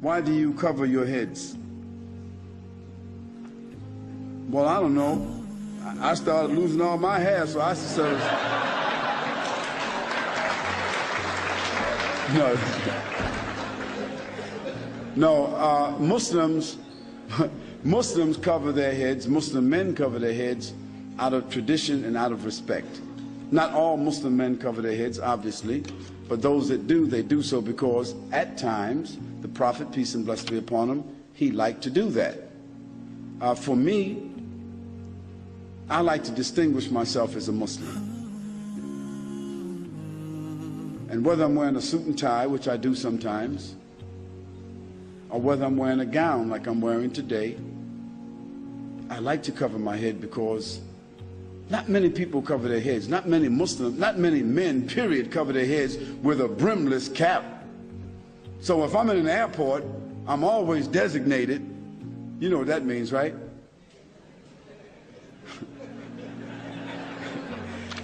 why do you cover your heads? Well, I don't know. I started losing all my hair, so I started... No, Muslims cover their heads, Muslim men cover their heads out of tradition and out of respect. Not all Muslim men cover their heads, obviously, but those that do, they do so because at times the Prophet, peace and blessings be upon him, he liked to do that. For me, I like to distinguish myself as a Muslim. And whether I'm wearing a suit and tie, which I do sometimes, or whether I'm wearing a gown like I'm wearing today, I like to cover my head because not many people cover their heads. Not many Muslims, not many men, period, cover their heads with a brimless cap. So if I'm in an airport, I'm always designated. You know what that means, right?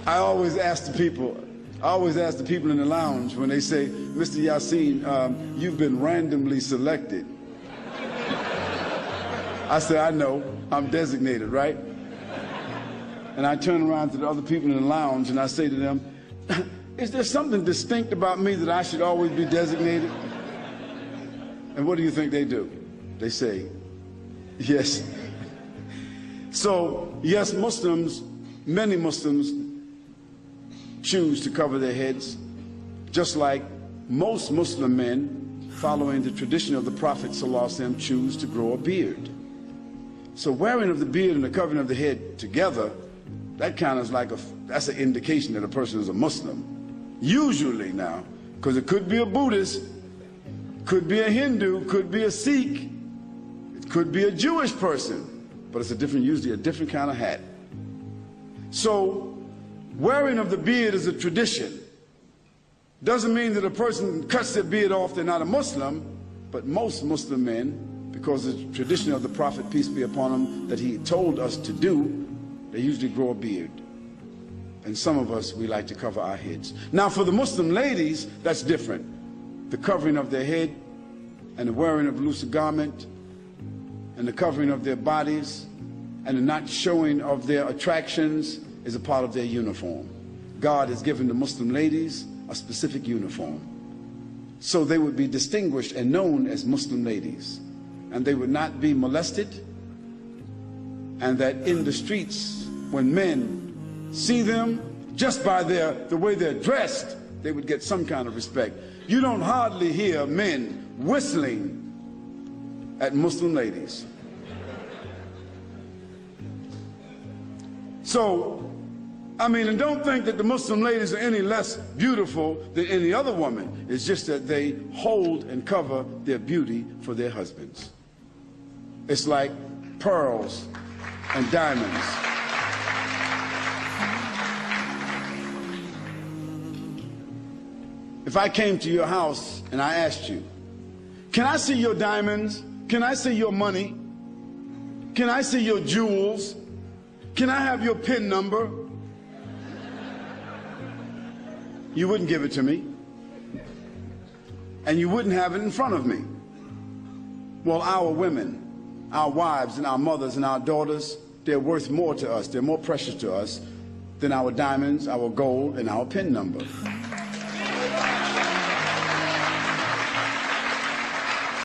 I always ask the people in the lounge when they say, Mr. Yasin, you've been randomly selected. I say, I know, I'm designated, right? And I turn around to the other people in the lounge and I say to them, is there something distinct about me that I should always be designated? And what do you think they do? They say, yes. So, yes, Muslims, many Muslims choose to cover their heads, just like most Muslim men, following the tradition of the Prophet ﷺ, choose to grow a beard. So wearing of the beard and the covering of the head together, that kind of is like that's an indication that a person is a Muslim. Usually now, because it could be a Buddhist, could be a Hindu, could be a Sikh, it could be a Jewish person, but it's usually a different kind of hat. So wearing of the beard is a tradition. Doesn't mean that a person cuts their beard off, they're not a Muslim, but most Muslim men, because of the tradition of the Prophet, peace be upon him, that he told us to do, they usually grow a beard. And some of us, we like to cover our heads. Now for the Muslim ladies, that's different. The covering of their head and the wearing of loose garment and the covering of their bodies and the not showing of their attractions is a part of their uniform. God has given the Muslim ladies a specific uniform. So they would be distinguished and known as Muslim ladies. And they would not be molested. And that in the streets, when men see them, just by the way they're dressed, they would get some kind of respect. You don't hardly hear men whistling at Muslim ladies. So, I mean, and don't think that the Muslim ladies are any less beautiful than any other woman. It's just that they hold and cover their beauty for their husbands. It's like pearls and diamonds. If I came to your house and I asked you, can I see your diamonds? Can I see your money? Can I see your jewels? Can I have your PIN number? You wouldn't give it to me. And you wouldn't have it in front of me. Well, our women, our wives and our mothers and our daughters, they're worth more to us, they're more precious to us than our diamonds, our gold, and our PIN number.